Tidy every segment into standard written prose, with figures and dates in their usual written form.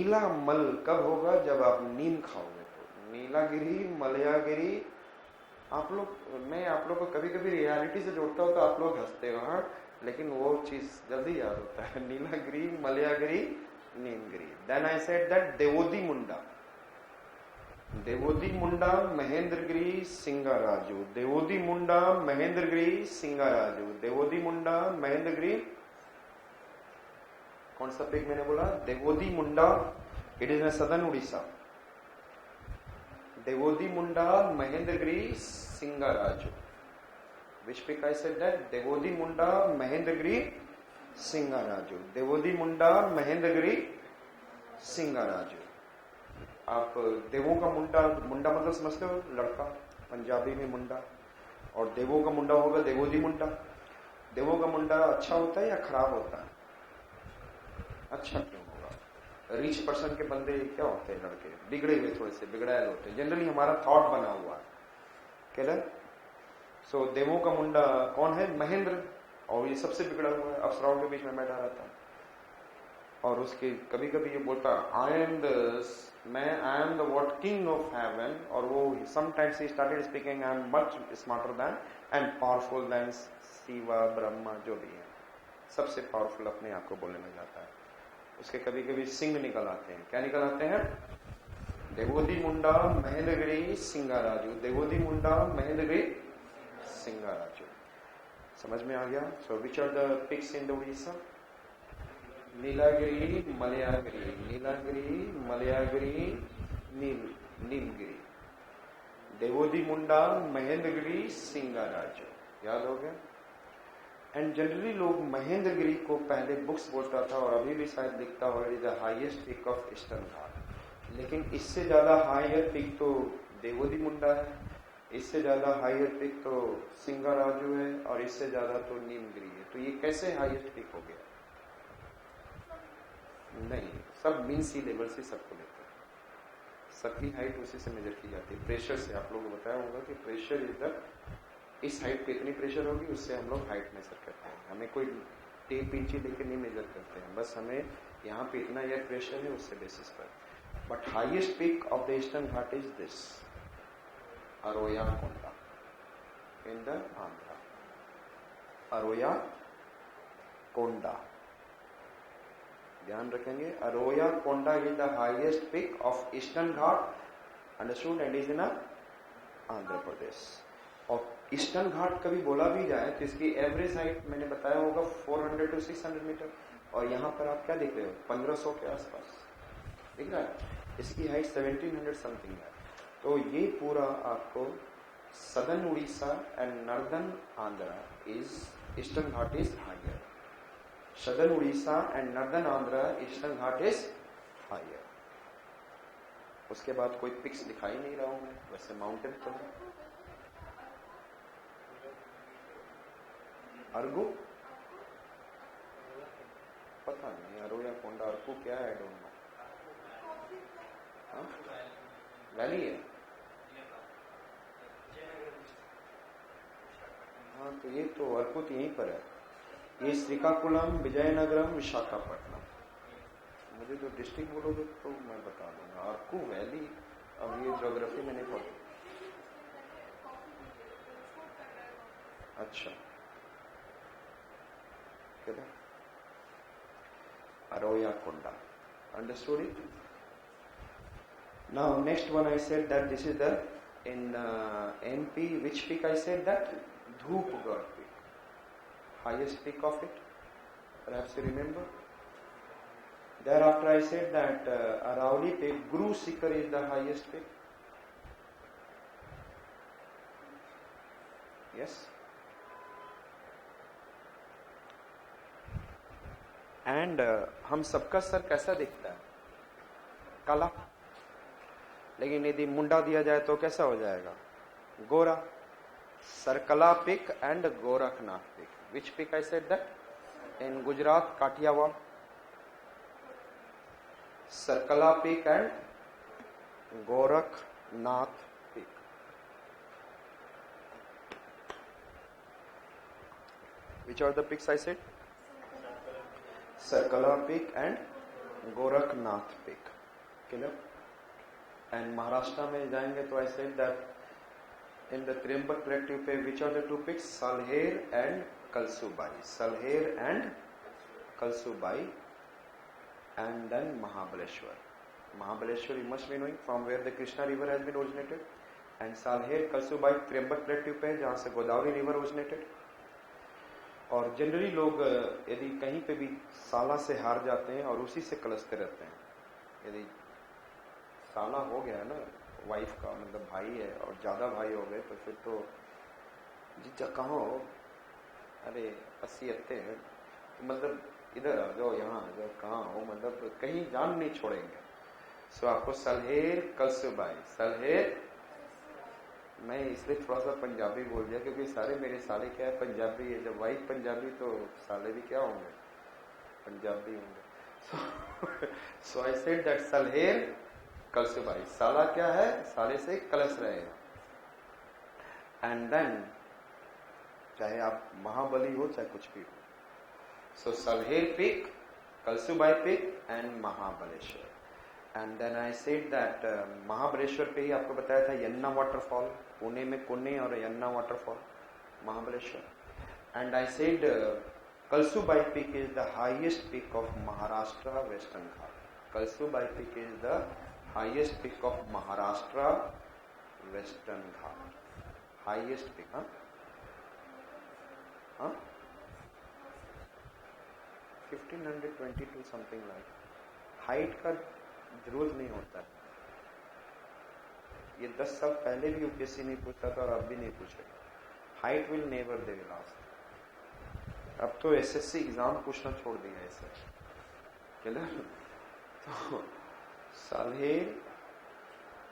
नीला मल कब होगा? जब आप नीम खाओगे तो। नीलागिरी, मलयागिरी, आप लोग, मैं आप लोग को कभी कभी रियलिटी से जोड़ता हूँ तो आप लोग हंसते हो, हाँ, लेकिन वो चीज जल्दी याद होता है। Nilagiri, Malayagiri, Neemgiri. Then I said that Devodi Munda, Devodi Munda, Mahendragiri, Singaraju, Devodi Munda, Mahendragiri, Singaraju, Devodi Munda, Mahendragiri. कौन सा पिक मैंने बोला? Devodi Munda, it is in southern Orissa. Devodi Munda, Mahendragiri, Singaraju. Which peak I said that? Devodi Munda, Mahendragiri, Singaraju, Devodi Munda, Mahendragiri, Singaraju. आप देवों का मुंडा, मुंडा मतलब समझते हो? लड़का, पंजाबी में मुंडा। और देवों का मुंडा होगा देवोदी मुंडा। देवों का मुंडा अच्छा होता है या खराब होता है? अच्छा क्यों होगा? रिच पर्सन के बंदे क्या होते हैं? लड़के बिगड़े हुए, थोड़े से बिगड़ायल होते हैं। जनरली हमारा थॉट बना हुआ है क्या? सो देवों का मुंडा कौन है? महेंद्र। और ये सबसे बिगड़ा हुआ है, अप्सराओं के बीच में बैठा रहता है। और उसके कभी कभी ये बोलता आई एम द, मैं I am the what king of haven. और वो sometimes he started speaking I am much smarter than and powerful than Shiva, Brahma, जो भी है, सबसे पावरफुल अपने आप को बोलने लग जाता है। उसके कभी कभी सिंह निकल आते हैं। क्या निकल आते हैं? देवोदी मुंडा, महेंद्रगिरी, सिंगाराजू, देवोदी मुंडा, महेंद्रगिरी, सिंगाराजू। समझ में आ गया? So which are the peaks in the Orissa? Nilagiri, Malayagiri, Nilagiri, Malayagiri, Neemgiri, Devodi Munda, Mahendragiri, Singaraju. याद हो गया? एंड जनरली लोग महेंद्रगिरी को पहले बुक्स बोलता था और अभी भी शायद लिखता हो, it is the highest peak of eastern ghat. लेकिन इससे ज्यादा हायर पीक तो देवोदी मुंडा है, इससे ज्यादा हायर पीक तो सिंगाराजू है, और इससे ज्यादा तो नीमगिरी है। तो ये कैसे हाईएस्ट पीक हो गया? नहीं, सब मीन सी लेवल से सबको लेते हैं। सबकी हाइट उसी से मेजर की जाती है, प्रेशर से। आप लोगों को बताया होगा कि प्रेशर इज द, इस हाइट पे इतनी प्रेशर होगी, उससे हम लोग हाइट मेजर करते हैं। हमें कोई टेप इंची लेकर नहीं मेजर करते हैं, बस हमें यहाँ पे इतना एयर प्रेशर है उससे बेसिस पर। But highest peak of the eastern Ghat is this Aroya Konda in the Andhra. Aroya Konda, ध्यान रखेंगे। Aroya Konda is the highest peak of eastern ghat, understood, and is in Andhra Pradesh. और ईस्टर्न घाट कभी बोला भी जाए तो इसकी एवरेज हाइट मैंने बताया होगा 400 to 600 मीटर। और यहाँ पर आप क्या देख रहे हो? 1500 के आसपास दिख रहा है। इसकी हाइट 1700 समथिंग है। तो ये पूरा आपको southern Orissa and northern Andhra is, eastern Ghat is higher. Southern Orissa and northern Andhra eastern Ghat is higher. उसके बाद कोई पिक्स दिखाई नहीं रहा हूं मैं, वैसे माउंटेन तो है। अर्गो पता नहीं, अरोया कोंडा, अर्गो क्या है? Don't know. वैली है? हाँ, तो ये तो अर्कुत यहीं पर है। ये श्रीकाकुलम, विजयनगरम, विशाखापट्टनम। मुझे जो डिस्ट्रिक्ट बोलोगे तो मैं बता दूंगा। अर्कू वैली, अब ये ज्योग्राफी मैंने पढ़ी। अच्छा, किधर? अरोया कोंडा, understood it? Now next one I said that this is the in MP. Which peak I said that? Dhupgarh peak, highest peak of it. Perhaps you remember. Thereafter I said that Arauli peak, Guru Sikar is the highest peak. Yes. And हम सबका sir कैसा दिखता है? काला। लेकिन यदि मुंडा दिया जाए तो कैसा हो जाएगा? गोरा। Sarkala peak and Gorakhnath peak. Which peak I said that? In Gujarat, Kathiawar. Sarkala peak and Gorakhnath peak. Which are the peaks I said? Sarkala peak and Gorakhnath peak. Clear. And Maharashtra में जाएंगे तो I said that in the Trimbak plateau पे which are the two peaks, Salher and Kalsubai, Salher and Kalsubai, and then Mahabaleshwar. Mahabaleshwar, you must be knowing from where the Krishna river has been originated, and Salher, Kalsubai, Trimbak plateau पे जहाँ से Godavari river originated. और generally लोग यदि कहीं पे भी साला से हार जाते हैं और उसी से कलसते रहते हैं. यदि साला हो गया ना वाइफ का, मतलब भाई है और ज्यादा भाई हो गए, तो फिर तो जीजा कहाँ हो, अरे 80 हैं, मतलब इधर आ जाओ, यहाँ आ जाओ, कहाँ हो, मतलब कहीं जान नहीं छोड़ेंगे. सो आपको सलहेर कलसुबाई, सलहेर, मैं इसलिए थोड़ा सा पंजाबी बोल दिया क्योंकि सारे मेरे साले क्या है, पंजाबी है. जब वाइफ पंजाबी तो साले भी क्या होंगे, पंजाबी होंगे. So I said that Salher Kalsubai, साला क्या है, साले से कलश रहेगा. एंड देन चाहे आप महाबली हो चाहे कुछ भी हो. So Salher peak, Kalsubai peak and Mahabaleshwar. And then I said that Mahabaleshwar पे ही आपको बताया था यन्ना वाटरफॉल, पुणे में कुन्ने और Yenna waterfall, Mahabaleshwar. And I said Kalsubai peak is the highest peak of Maharashtra western ghat. Kalsubai peak is the highest peak of Maharashtra western ghat. Highest peak, हाँ 1522 समथिंग लाइक. हाइट का जरूरत नहीं होता है. ये 10 साल पहले भी यूपीएससी नहीं पूछता था और अब भी नहीं पूछेगा. Height will never they will ask. अब तो एसएससी एग्जाम पूछना छोड़ दिया है सर. क्लियर. तो Salher,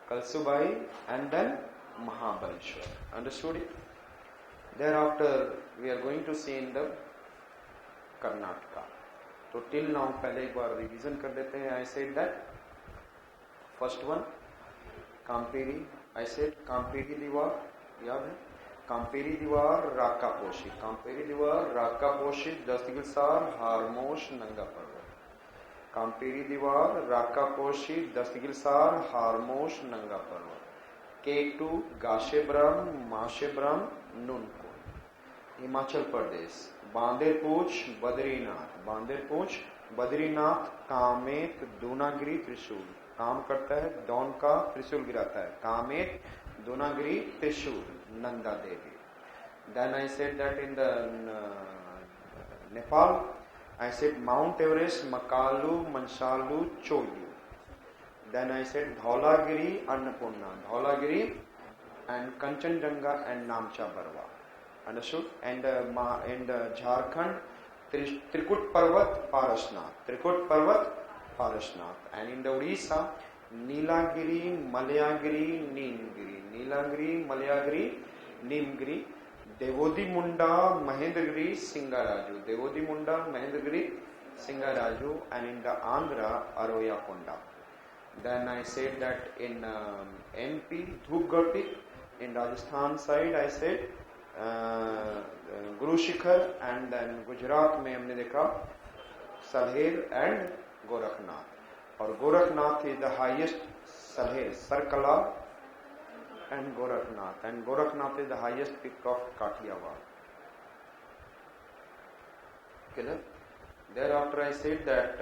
Kalsubai and then Mahabaleshwar. Understood it. Thereafter we are going to see in the Karnataka. तो टिल नाउ पहले एक बार रिवीजन कर देते हैं. I said that first one Kamperi. I said Kamperi दीवार, याद है, काम्पेरी दीवार राकापोशी, काम्पेरी दीवार राकापोशी, दस्तगिरसार, हारमोश, नंगा पर्वत. काम्पेरी दीवार राकापोशी, दस्तगिरसार, हारमोश, नंगा पर्वत. केटू, गाशेब्रम, माशेब्रम, नुनकोट. हिमाचल प्रदेश बांदेरपूछ, बद्रीनाथ, बांदेरपूछ, बद्रीनाथ, कामेत, दूनागिरी, त्रिशूल. काम करता है डॉन का, त्रिशूल गिराता है. Kamet, Dunagiri, Trishul, Nanda Devi. Then I said that in the Nepal I said Mount Everest, Makalu, Manaslu, Cho Oyu. Then I said Dhaulagiri, Annapurna, Dhaulagiri and Kanchenjunga and Namcha Barwa. Understood? And Jharkhand, Trikut Parvat, Parashnath, Trikut Parvat, Parashnath. And in the Odisha, Nilagiri, Malayagiri, Neemgiri, Nilagiri, Malayagiri, Neemgiri, Devodi Munda, Mahendragiri, Singaraju, Devodi Munda, Mahendragiri, Singaraju. And in the Andhra, Aroya Konda. Then I said that in MP, Dhupgarh. In Rajasthan side, I said Guru Shikhar. And then Gujarat में हमने देखा Salher and Gorakhnath. और Gorakhnath is the highest. Salher, Sarkala and Gorakhnath. And Gorakhnath is the highest peak of Kathiawar. Clear. Thereafter I said that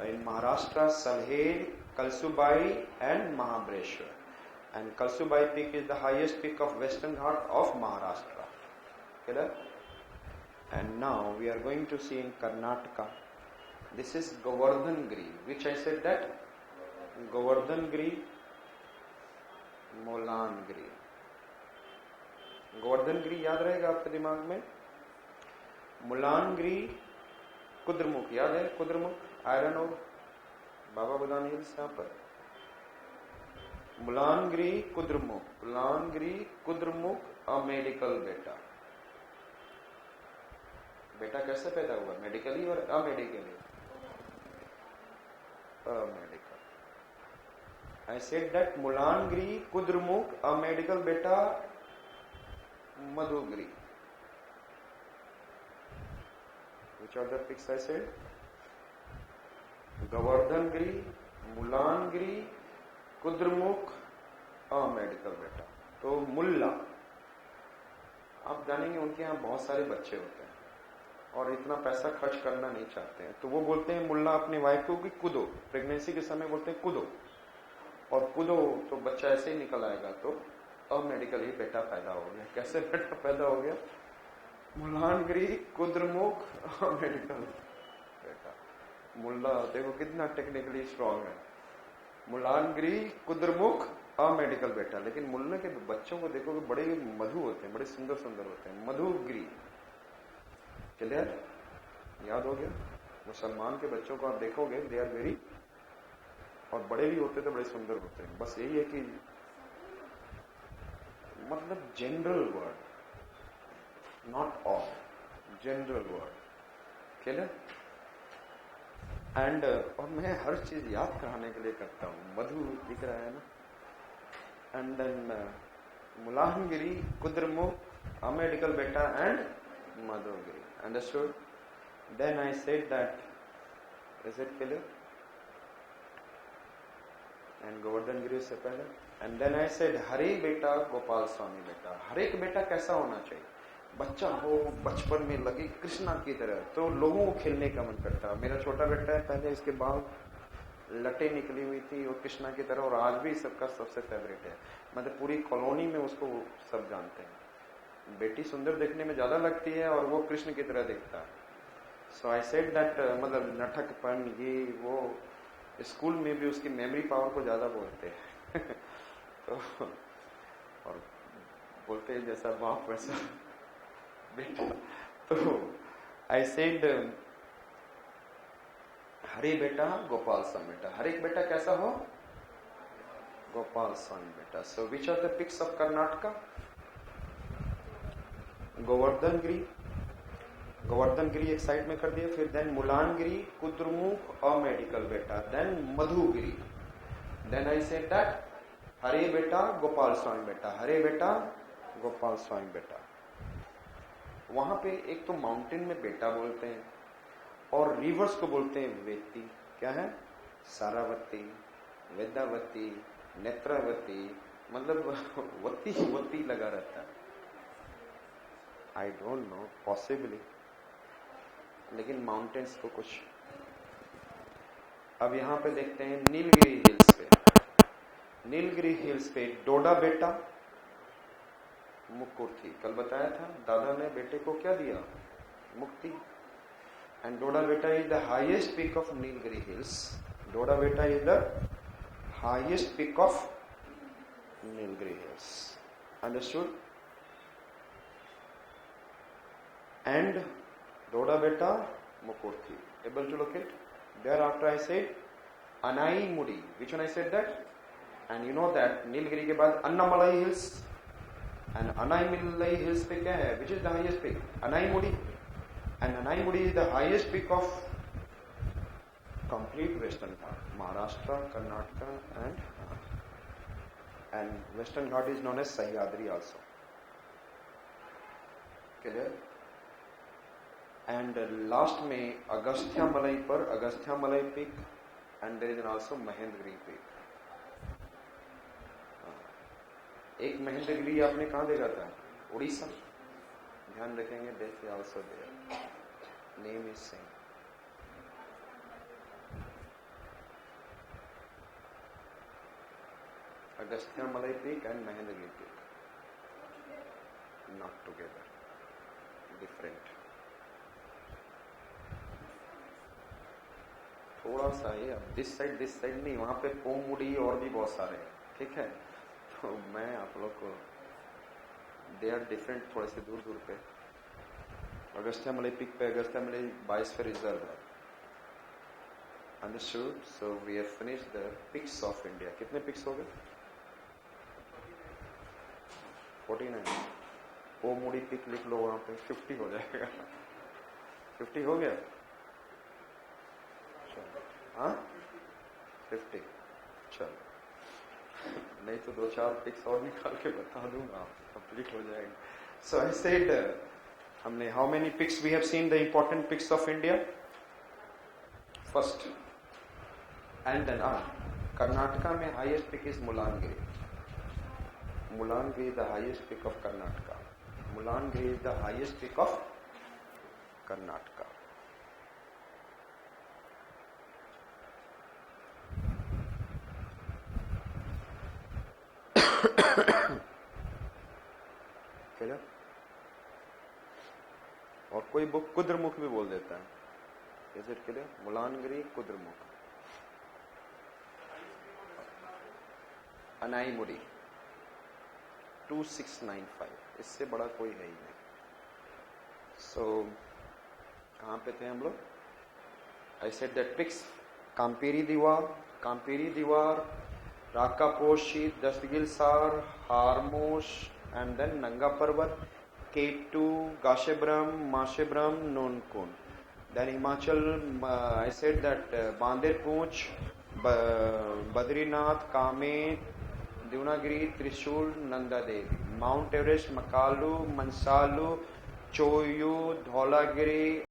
in Maharashtra Salher, Kalsubai and Mahabaleshwar. And Kalsubai peak is the highest peak of Western Ghat of Maharashtra. Okay? And now we are going to see in Karnataka. This is Govardhangiri, which I said that Govardhangiri, Molangiri. Govardhangiri याद रहेगा आपके दिमाग में. मुलानगिरी, कुद्रमुख याद है, Kudremukh iron और बाबा Budan hills यहाँ पर. मुलानगिरी, कुद्रमुख, मुलानगिरी, कुद्रमुख, अ मेडिकल बेटा. बेटा कैसे पैदा हुआ, मेडिकली और अमेडिकली? अमेडिकल. I said that Mullayanagiri, Kudremukh, uh Medikal Betta, Madhugiri. Which are the peaks I said? Govardhangiri, Mullayanagiri, Kudremukh, Medikal Betta. तो मुल्ला, आप जानेंगे उनके यहाँ बहुत सारे बच्चे होते हैं और इतना पैसा खर्च करना नहीं चाहते हैं, तो वो बोलते हैं मुल्ला अपनी वाइफ को कि कूदो, प्रेगनेंसी के समय बोलते हैं कूदो, और कूदो तो बच्चा ऐसे ही निकल आएगा। तो मेडिकल ही बेटा पैदा हो गया। कैसे बेटा पैदा हो गया? मुलानगिरी, कुद्रमुख, मेडिकल बेटा। मुल्ला देखो कितना टेक्निकली स्ट्रांग है। मुलानगिरी, कुद्रमुख, मेडिकल बेटा। लेकिन मुल्ला के बच्चों को देखो कि बड़े मधु होते हैं, बड़े सुंदर सुंदर होते हैं। मधुगिरी, क्लियर? याद हो गया? मुसलमान के बच्चों को आप देखोगे, दे आर वेरी, और बड़े भी होते तो बड़े सुंदर होते हैं। बस यही है कि मतलब general word, not all, general word, clear? And और मैं हर चीज याद कराने के लिए करता हूं। मधु दिख रहा है ना? And then Mullayanagiri, Kudremukh, Medikal Betta and Madhugiri. Understood? Then I said that, is it clear? And Govardhangiri से पहले, and then I said Hare Betta, Gopal Swamy बेटा। हर एक बेटा कैसा होना चाहिए? बच्चा हो, बचपन में लगे कृष्णा की तरह, तो लोगों को खेलने का मन करता। मेरा छोटा बेटा है, पहले इसके बाल लटे निकली हुई थी और कृष्णा की तरह, और आज भी सबका सबसे फेवरेट है। मतलब पूरी कॉलोनी में उसको सब जानते हैं। बेटी सुंदर देखने में ज्यादा लगती है और वो कृष्ण की तरह दिखता है। सो आई सेड दैट, मतलब नठकपन, ये वो, स्कूल में भी उसकी मेमोरी पावर को ज्यादा बोलते हैं। तो और बोलते हैं जैसा बाप वैसा बेटा। तो आई सेड हरे बेटा, गोपाल स्वामी बेटा। हर एक बेटा कैसा हो? Gopal Swamy Betta. So which are the peaks of Karnataka? Govardhangiri, Govardhangiri एक साइड में कर दिया, फिर then Mullayanagiri, Kudremukh, Medikal Betta, then Madhugiri. Then I said that Hare Betta, Gopal Swamy बेटा। हरे बेटा, गोपाल स्वामी बेटा। वहां पे एक तो माउंटेन में बेटा बोलते हैं, और रिवर्स को बोलते हैं वेती। क्या है? सारावती, वेदावती, नेत्रावती, मतलब वती वती लगा रहता है। आई डोंट नो, पॉसिबली, लेकिन माउंटेन्स को कुछ। अब यहां पे देखते हैं नीलगिरी हिल्स पे। नीलगिरी हिल्स पे डोडा बेटा, मुक्ति। कल बताया था दादा ने बेटे को क्या दिया? मुक्ति। And Doda Beta is the highest peak of Nilgiri Hills. Doda Beta is the highest peak of Nilgiri Hills. Understood? And Doda Beta, Mukurthi. Able to locate? Thereafter I said Anai Mudi. Which one I said that? And you know that Nilgiri के बाद Annamalai Hills. And Anaimalai Hills पे क्या है? Which is the highest peak? Anai Mudi. And Anaimudi is the highest peak of complete Western Ghat, Maharashtra, Karnataka, and Western Ghat is known as Sahyadri also. Clear? And last में Agastya Malai पर Agastya Malai peak, and there is also Mahendragiri peak. एक महेंद्रगिरी आपने कहाँ देखा था? उड़ीसा। ध्यान रखेंगे, देख also there. Name is same. Agastya Malai Peak and Mahendragiri Peak. Not together. Different. थोड़ा सा ही, अब दिस साइड नहीं, वहां पे पोमुड़ी और भी बहुत सारे हैं, ठीक है? तो मैं आप लोग को, दे आर डिफरेंट, थोड़े से दूर दूर पे। अगस्त्या मलई पीक पे अगस्त्या मलई बायोस्फीयर रिजर्व है। Understood? So we have finished the peaks of India. कितने पिक्स हो गए? 49। पोमुड़ी पिक लिख लो वहां पे, 50 हो जाएगा। 50 हो गया? हाँ, 50। चलो, नहीं तो 2-4 पिक्स और निकाल के बता दूंगा, कंप्लीट हो जाएगा। सो आई सेड, हमने how many peaks we have seen the important peaks of India? First And then Karnataka में highest peak is Mulangiri. Mulangiri is the highest peak of Karnataka. Mulangiri is the highest peak of Karnataka. Clear? और कोई book Kudremukh भी बोल देता है. Is it clear? Mullayanagiri, Kudremukh, Anamudi 2695. इससे बड़ा कोई है ही नहीं. सो कहां पे थे हम लोग? आई सेड दैट पिक्स कांपेरी दीवार, Rakaposhi, दस्तगिलसार, हारमोश, and then Nanga Parvat, K2, Gashebram, Mashebram, Nonkun. Then Himachal, I said that Bandir Poonch, Badrinath, Kamet, Devnagiri, Trishul, Nanda Devi. Mount Everest, Makalu, Mansalu, Choyu, Dholagiri,